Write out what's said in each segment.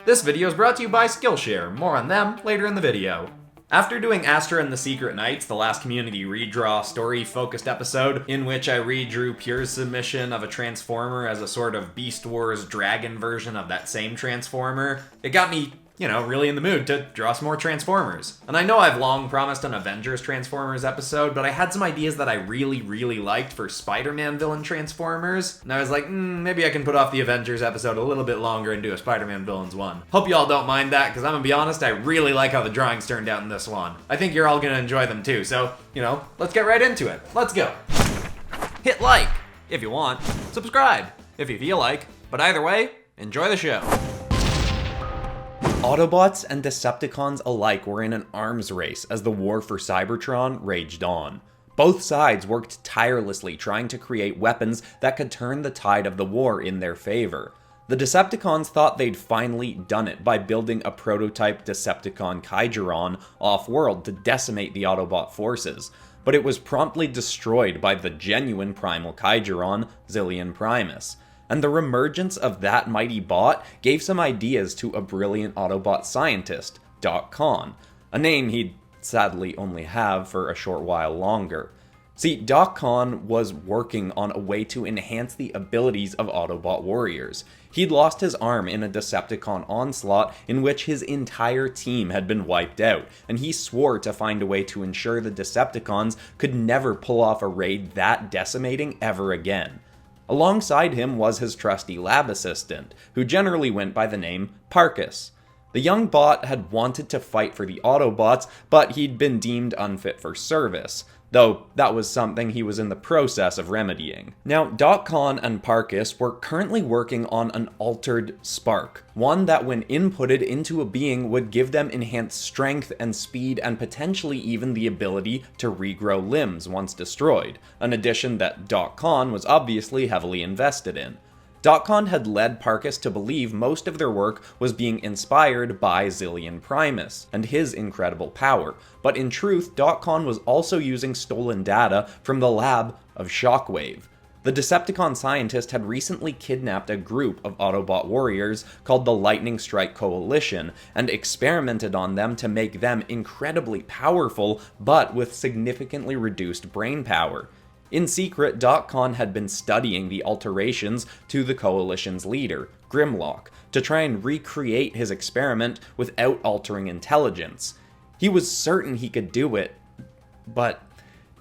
This video is brought to you by Skillshare, more on them later in the video. After doing Astra and the Secret Knights, the last community redraw story-focused episode, in which I redrew Pure's submission of a Transformer as a sort of Beast Wars dragon version of that same Transformer, it got me, really in the mood to draw some more Transformers. And I know I've long promised an Avengers Transformers episode, but I had some ideas that I really liked for Spider-Man villain Transformers, and I was like, maybe I can put off the Avengers episode a little bit longer and do a Spider-Man villains one. Hope you all don't mind that, because I'm gonna be honest, I really like how the drawings turned out in this one. I think you're all gonna enjoy them too, so, let's get right into it. Let's go. Hit like, if you want. Subscribe, if you feel like. But either way, enjoy the show. Autobots and Decepticons alike were in an arms race as the war for Cybertron raged on. Both sides worked tirelessly trying to create weapons that could turn the tide of the war in their favor. The Decepticons thought they'd finally done it by building a prototype Decepticon Kaigeron off-world to decimate the Autobot forces, but it was promptly destroyed by the genuine primal Kaigeron, Zillion Primus. And the reemergence of that mighty bot gave some ideas to a brilliant Autobot scientist, DocCon, a name he'd sadly only have for a short while longer. See, DocCon was working on a way to enhance the abilities of Autobot warriors. He'd lost his arm in a Decepticon onslaught in which his entire team had been wiped out, and he swore to find a way to ensure the Decepticons could never pull off a raid that decimating ever again. Alongside him was his trusty lab assistant, who generally went by the name Parkus. The young bot had wanted to fight for the Autobots, but he'd been deemed unfit for service, though that was something he was in the process of remedying. Now, DocCon and Parkus were currently working on an altered spark, one that when inputted into a being would give them enhanced strength and speed and potentially even the ability to regrow limbs once destroyed, an addition that DocCon was obviously heavily invested in. DocCon had led Parkus to believe most of their work was being inspired by Zillion Primus and his incredible power, but in truth, DocCon was also using stolen data from the lab of Shockwave. The Decepticon scientist had recently kidnapped a group of Autobot warriors called the Lightning Strike Coalition and experimented on them to make them incredibly powerful, but with significantly reduced brain power. In secret, DocCon had been studying the alterations to the Coalition's leader, Grimlock, to try and recreate his experiment without altering intelligence. He was certain he could do it, but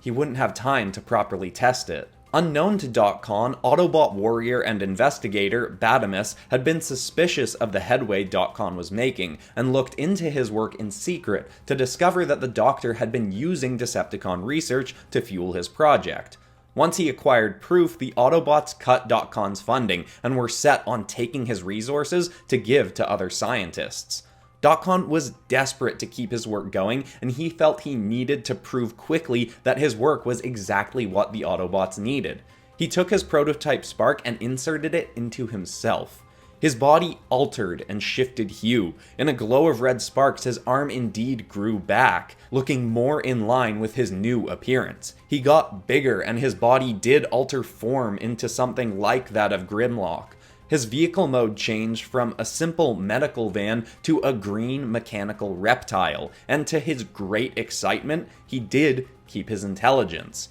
he wouldn't have time to properly test it. Unknown to DocCon, Autobot warrior and investigator Badamus had been suspicious of the headway DocCon was making and looked into his work in secret to discover that the Doctor had been using Decepticon research to fuel his project. Once he acquired proof, the Autobots cut DocCon's funding and were set on taking his resources to give to other scientists. DocCon was desperate to keep his work going, and he felt he needed to prove quickly that his work was exactly what the Autobots needed. He took his prototype spark and inserted it into himself. His body altered and shifted hue. In a glow of red sparks, his arm indeed grew back, looking more in line with his new appearance. He got bigger, and his body did alter form into something like that of Grimlock. His vehicle mode changed from a simple medical van to a green mechanical reptile, and to his great excitement, he did keep his intelligence.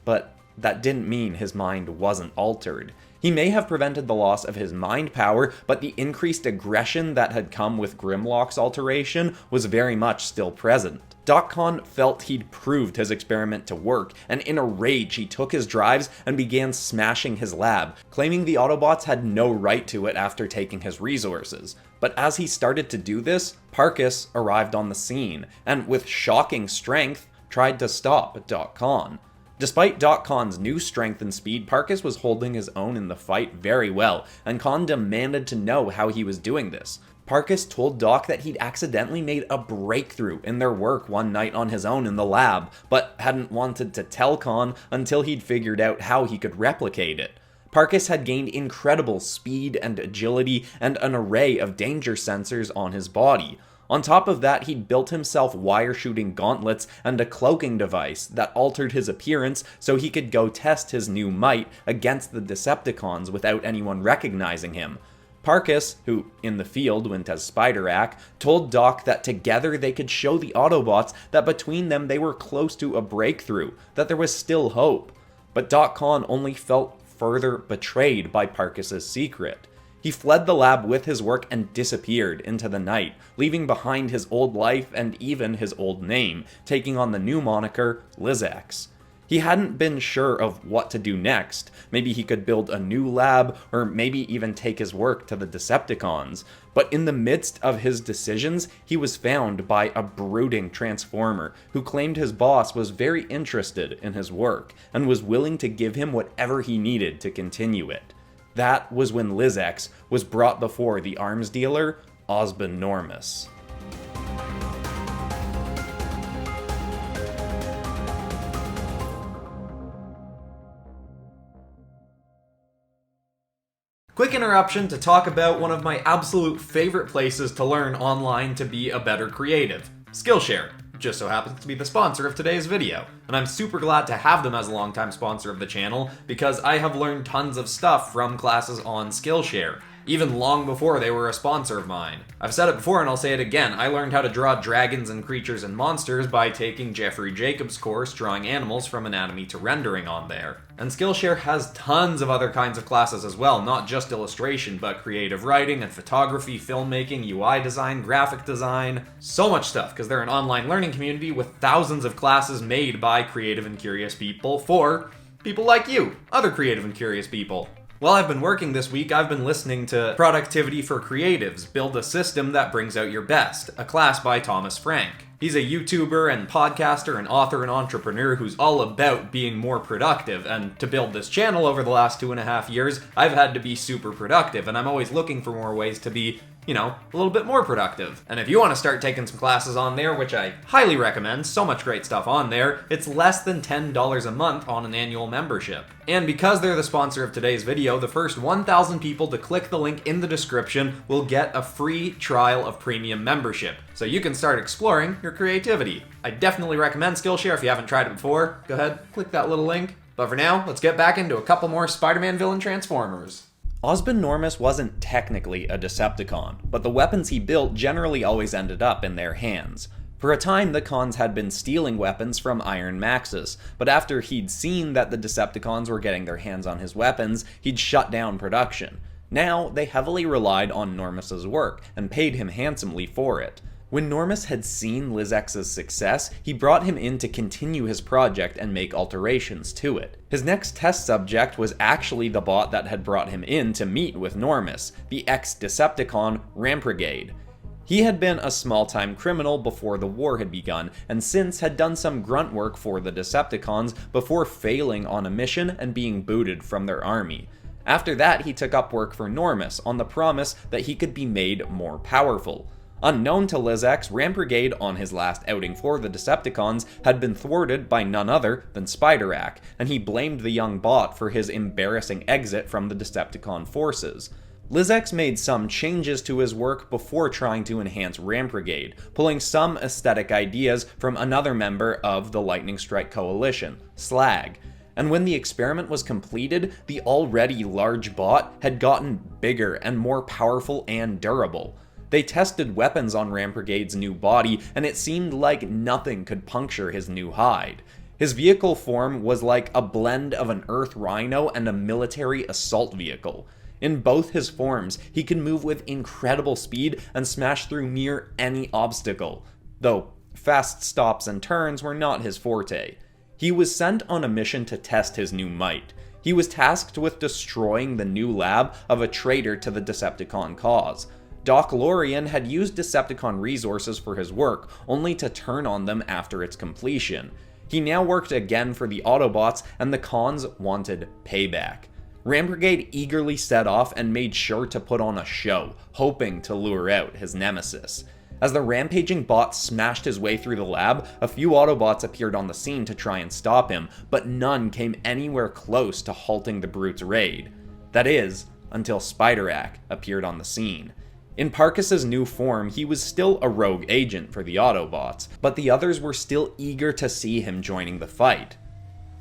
But that didn't mean his mind wasn't altered. He may have prevented the loss of his mind power, but the increased aggression that had come with Grimlock's alteration was very much still present. DocCon felt he'd proved his experiment to work, and in a rage he took his drives and began smashing his lab, claiming the Autobots had no right to it after taking his resources. But as he started to do this, Parkus arrived on the scene, and with shocking strength, tried to stop DocCon. Despite DocCon's new strength and speed, Parkus was holding his own in the fight very well, and Con demanded to know how he was doing this. Parkus told Doc that he'd accidentally made a breakthrough in their work one night on his own in the lab, but hadn't wanted to tell Con until he'd figured out how he could replicate it. Parkus had gained incredible speed and agility and an array of danger sensors on his body. On top of that, he'd built himself wire-shooting gauntlets and a cloaking device that altered his appearance so he could go test his new might against the Decepticons without anyone recognizing him. Parkus, who in the field went as Spiderack, told Doc that together they could show the Autobots that between them they were close to a breakthrough, that there was still hope. But DocCon only felt further betrayed by Parkus's secret. He fled the lab with his work and disappeared into the night, leaving behind his old life and even his old name, taking on the new moniker Lizex. He hadn't been sure of what to do next. Maybe he could build a new lab, or maybe even take his work to the Decepticons. But in the midst of his decisions, he was found by a brooding Transformer who claimed his boss was very interested in his work and was willing to give him whatever he needed to continue it. That was when Lizex was brought before the arms dealer, Confronting Normus. Quick interruption to talk about one of my absolute favorite places to learn online to be a better creative, Skillshare. Just so happens to be the sponsor of today's video, and I'm super glad to have them as a longtime sponsor of the channel because I have learned tons of stuff from classes on Skillshare, even long before they were a sponsor of mine. I've said it before and I'll say it again, I learned how to draw dragons and creatures and monsters by taking Jeffrey Jacobs' course drawing animals from anatomy to rendering on there. And Skillshare has tons of other kinds of classes as well, not just illustration, but creative writing and photography, filmmaking, UI design, graphic design, so much stuff, because they're an online learning community with thousands of classes made by creative and curious people for people like you, other creative and curious people. While I've been working this week, I've been listening to Productivity for Creatives, Build a System That Brings Out Your Best, a class by Thomas Frank. He's a YouTuber and podcaster and author and entrepreneur who's all about being more productive, and to build this channel over the last 2.5 years, I've had to be super productive, and I'm always looking for more ways to be, a little bit more productive. And if you want to start taking some classes on there, which I highly recommend, so much great stuff on there, it's less than $10 a month on an annual membership. And because they're the sponsor of today's video, the first 1,000 people to click the link in the description will get a free trial of premium membership, so you can start exploring your creativity. I definitely recommend Skillshare if you haven't tried it before. Go ahead, click that little link. But for now, let's get back into a couple more Spider-Man villain Transformers. Confronting Normus wasn't technically a Decepticon, but the weapons he built generally always ended up in their hands. For a time, the cons had been stealing weapons from Iron Maxus, but after he'd seen that the Decepticons were getting their hands on his weapons, he'd shut down production. Now, they heavily relied on Normus's work, and paid him handsomely for it. When Normus had seen Lizex's success, he brought him in to continue his project and make alterations to it. His next test subject was actually the bot that had brought him in to meet with Normus, the ex-Decepticon Ram Brigade. He had been a small-time criminal before the war had begun, and since had done some grunt work for the Decepticons before failing on a mission and being booted from their army. After that, he took up work for Normus on the promise that he could be made more powerful. Unknown to Lizex, Ram Brigade, on his last outing for the Decepticons, had been thwarted by none other than Spiderack, and he blamed the young bot for his embarrassing exit from the Decepticon forces. Lizex made some changes to his work before trying to enhance Ram Brigade, pulling some aesthetic ideas from another member of the Lightning Strike Coalition, Slag. And when the experiment was completed, the already large bot had gotten bigger and more powerful and durable. They tested weapons on Ram Brigade's new body, and it seemed like nothing could puncture his new hide. His vehicle form was like a blend of an Earth Rhino and a military assault vehicle. In both his forms, he could move with incredible speed and smash through near any obstacle, though fast stops and turns were not his forte. He was sent on a mission to test his new might. He was tasked with destroying the new lab of a traitor to the Decepticon cause. Doc Lorian had used Decepticon resources for his work, only to turn on them after its completion. He now worked again for the Autobots, and the cons wanted payback. Ram Brigade eagerly set off and made sure to put on a show, hoping to lure out his nemesis. As the rampaging bot smashed his way through the lab, a few Autobots appeared on the scene to try and stop him, but none came anywhere close to halting the brute's raid. That is, until Spiderack appeared on the scene. In Parkus's new form, he was still a rogue agent for the Autobots, but the others were still eager to see him joining the fight.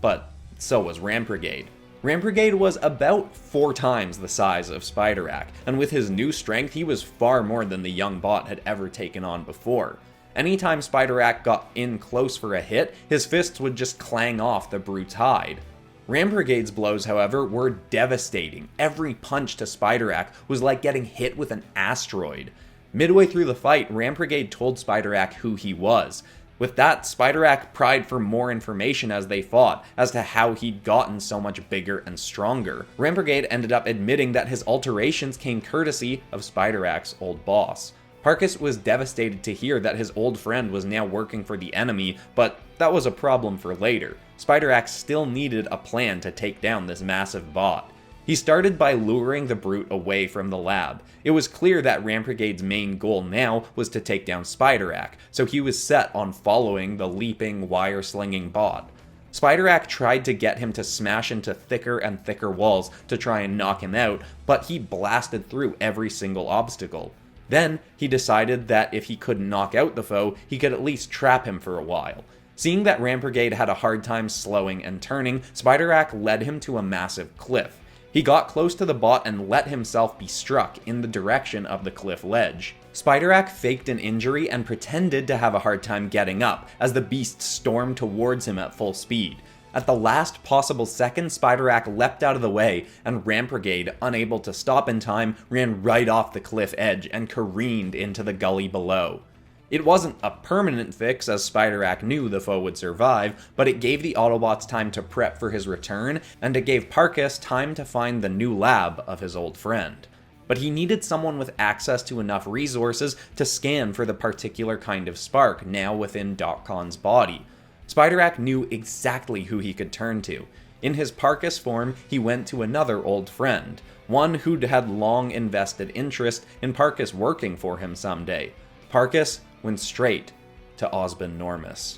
But so was Ram Brigade. Ram Brigade was about 4 times the size of Spiderack, and with his new strength he was far more than the young bot had ever taken on before. Anytime Spiderack got in close for a hit, his fists would just clang off the brute's hide. Ram Brigade's blows, however, were devastating. Every punch to Spiderack was like getting hit with an asteroid. Midway through the fight, Ram Brigade told Spiderack who he was. With that, Spiderack pried for more information as they fought, as to how he'd gotten so much bigger and stronger. Ram Brigade ended up admitting that his alterations came courtesy of Spiderack's old boss. Parkus was devastated to hear that his old friend was now working for the enemy, but that was a problem for later. Spiderack still needed a plan to take down this massive bot. He started by luring the brute away from the lab. It was clear that Ram Brigade's main goal now was to take down Spiderack, so he was set on following the leaping, wire-slinging bot. Spiderack tried to get him to smash into thicker and thicker walls to try and knock him out, but he blasted through every single obstacle. Then, he decided that if he couldn't knock out the foe, he could at least trap him for a while. Seeing that Ram Brigade had a hard time slowing and turning, Spiderack led him to a massive cliff. He got close to the bot and let himself be struck in the direction of the cliff ledge. Spiderack faked an injury and pretended to have a hard time getting up, as the beast stormed towards him at full speed. At the last possible second, Spiderack leapt out of the way, and Ram Brigade, unable to stop in time, ran right off the cliff edge and careened into the gully below. It wasn't a permanent fix, as Spiderack knew the foe would survive, but it gave the Autobots time to prep for his return, and it gave Parkus time to find the new lab of his old friend. But he needed someone with access to enough resources to scan for the particular kind of spark now within DocCon's body. Spiderack knew exactly who he could turn to. In his Parkus form, he went to another old friend, one who'd had long invested interest in Parkus working for him someday. Parkus went straight to Confronting Normus.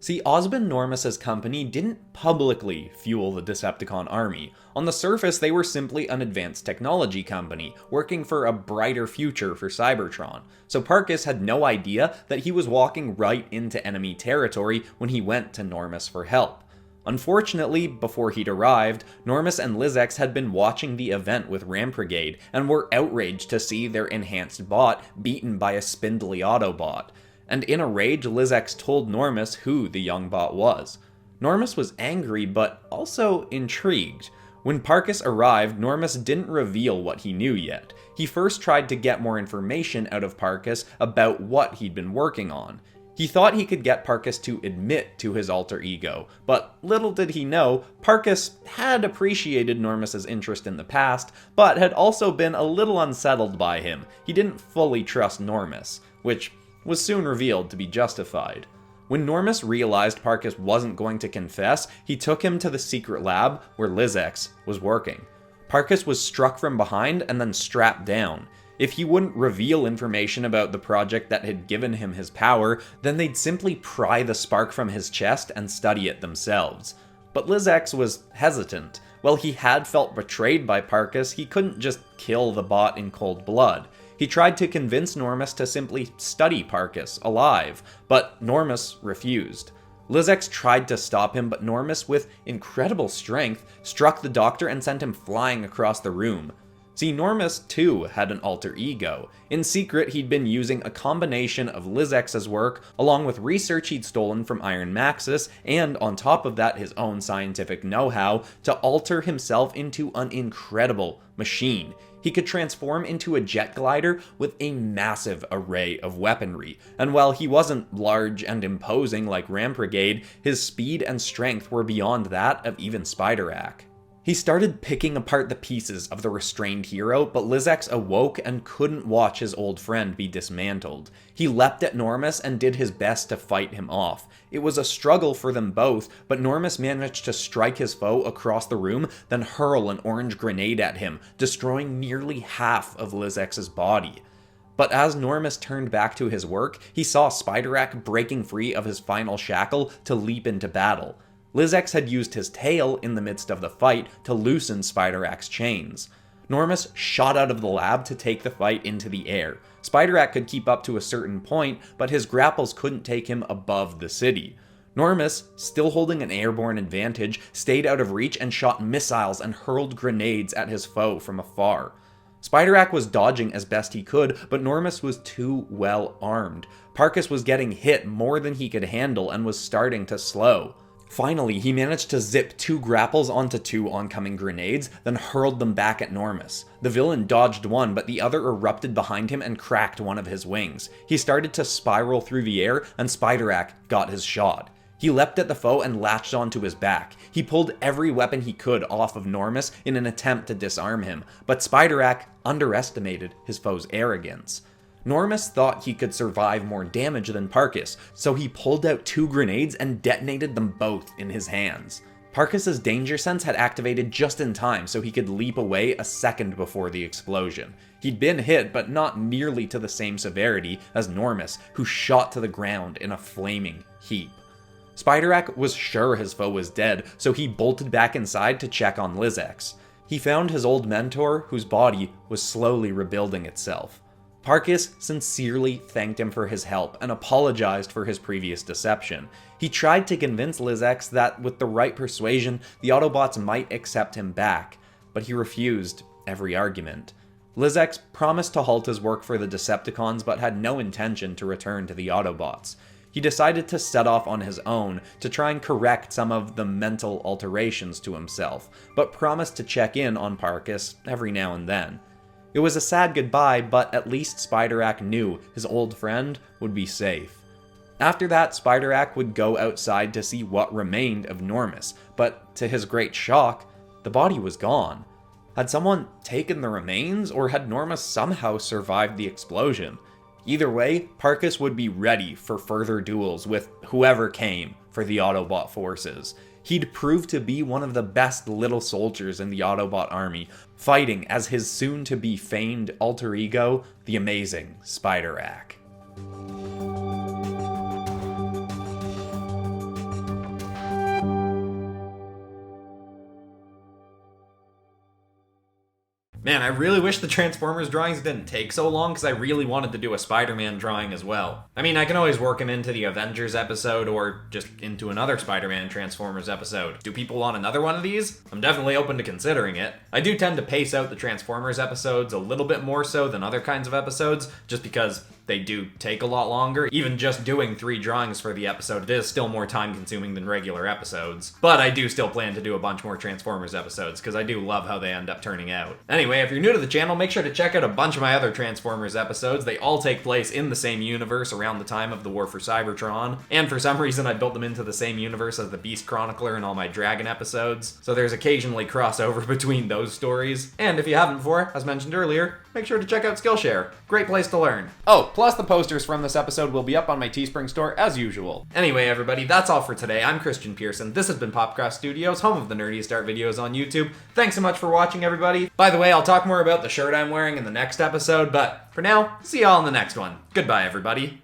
See, Confronting Normus's company didn't publicly fuel the Decepticon army. On the surface, they were simply an advanced technology company, working for a brighter future for Cybertron. So Parkus had no idea that he was walking right into enemy territory when he went to Normus for help. Unfortunately, before he'd arrived, Normus and Lizex had been watching the event with Ram Brigade and were outraged to see their enhanced bot beaten by a spindly Autobot. And in a rage, Lizex told Normus who the young bot was. Normus was angry, but also intrigued. When Parkus arrived, Normus didn't reveal what he knew yet. He first tried to get more information out of Parkus about what he'd been working on. He thought he could get Parkus to admit to his alter ego, but little did he know, Parkus had appreciated Normus's interest in the past, but had also been a little unsettled by him. He didn't fully trust Normus, which was soon revealed to be justified. When Normus realized Parkus wasn't going to confess, he took him to the secret lab where Lizex was working. Parkus was struck from behind and then strapped down. If he wouldn't reveal information about the project that had given him his power, then they'd simply pry the spark from his chest and study it themselves. But Lizex was hesitant. While he had felt betrayed by Parkus, he couldn't just kill the bot in cold blood. He tried to convince Normus to simply study Parkus alive, but Normus refused. Lizex tried to stop him, but Normus, with incredible strength, struck the doctor and sent him flying across the room. See, Normus, too, had an alter ego. In secret, he'd been using a combination of Lizex's work, along with research he'd stolen from Iron Maxis, and on top of that, his own scientific know-how, to alter himself into an incredible machine. He could transform into a jet glider with a massive array of weaponry, and while he wasn't large and imposing like Ram Brigade, his speed and strength were beyond that of even Spiderack. He started picking apart the pieces of the restrained hero, but Lizex awoke and couldn't watch his old friend be dismantled. He leapt at Normus and did his best to fight him off. It was a struggle for them both, but Normus managed to strike his foe across the room, then hurl an orange grenade at him, destroying nearly half of Lizex's body. But as Normus turned back to his work, he saw Spiderack breaking free of his final shackle to leap into battle. Lizex had used his tail in the midst of the fight to loosen Spiderack's chains. Normus shot out of the lab to take the fight into the air. Spiderack could keep up to a certain point, but his grapples couldn't take him above the city. Normus, still holding an airborne advantage, stayed out of reach and shot missiles and hurled grenades at his foe from afar. Spiderack was dodging as best he could, but Normus was too well armed. Parkus was getting hit more than he could handle and was starting to slow. Finally, he managed to zip 2 grapples onto 2 oncoming grenades, then hurled them back at Normus. The villain dodged one, but the other erupted behind him and cracked one of his wings. He started to spiral through the air, and Spiderack got his shot. He leapt at the foe and latched onto his back. He pulled every weapon he could off of Normus in an attempt to disarm him, but Spiderack underestimated his foe's arrogance. Normus thought he could survive more damage than Parkus, so he pulled out 2 grenades and detonated them both in his hands. Parkus's danger sense had activated just in time so he could leap away a second before the explosion. He'd been hit, but not nearly to the same severity as Normus, who shot to the ground in a flaming heap. Spiderack was sure his foe was dead, so he bolted back inside to check on Lizex. He found his old mentor, whose body was slowly rebuilding itself. Parkus sincerely thanked him for his help and apologized for his previous deception. He tried to convince Lizex that with the right persuasion, the Autobots might accept him back, but he refused every argument. Lizex promised to halt his work for the Decepticons but had no intention to return to the Autobots. He decided to set off on his own to try and correct some of the mental alterations to himself, but promised to check in on Parkus every now and then. It was a sad goodbye, but at least Spiderack knew his old friend would be safe. After that, Spiderack would go outside to see what remained of Normus, but to his great shock, the body was gone. Had someone taken the remains, or had Normus somehow survived the explosion? Either way, Parkus would be ready for further duels with whoever came for the Autobot forces. He'd prove to be one of the best little soldiers in the Autobot army, fighting as his soon-to-be famed alter ego, the amazing Spiderack. Man, I really wish the Transformers drawings didn't take so long, because I really wanted to do a Spider-Man drawing as well. I mean, I can always work him into the Avengers episode, or just into another Spider-Man Transformers episode. Do people want another one of these? I'm definitely open to considering it. I do tend to pace out the Transformers episodes a little bit more so than other kinds of episodes, just because they do take a lot longer. Even just doing 3 drawings for the episode, it is still more time consuming than regular episodes. But I do still plan to do a bunch more Transformers episodes, because I do love how they end up turning out. Anyway, if you're new to the channel, make sure to check out a bunch of my other Transformers episodes. They all take place in the same universe around the time of the War for Cybertron, and for some reason I built them into the same universe as the Beast Chronicler and all my Dragon episodes, so there's occasionally crossover between those stories. And if you haven't before, as mentioned earlier, make sure to check out Skillshare. Great place to learn. Oh, plus the posters from this episode will be up on my Teespring store as usual. Anyway, everybody, that's all for today. I'm Christian Pearson. This has been PopCross Studios, home of the nerdiest art videos on YouTube. Thanks so much for watching, everybody. By the way, I'll talk more about the shirt I'm wearing in the next episode, but for now, see y'all in the next one. Goodbye, everybody.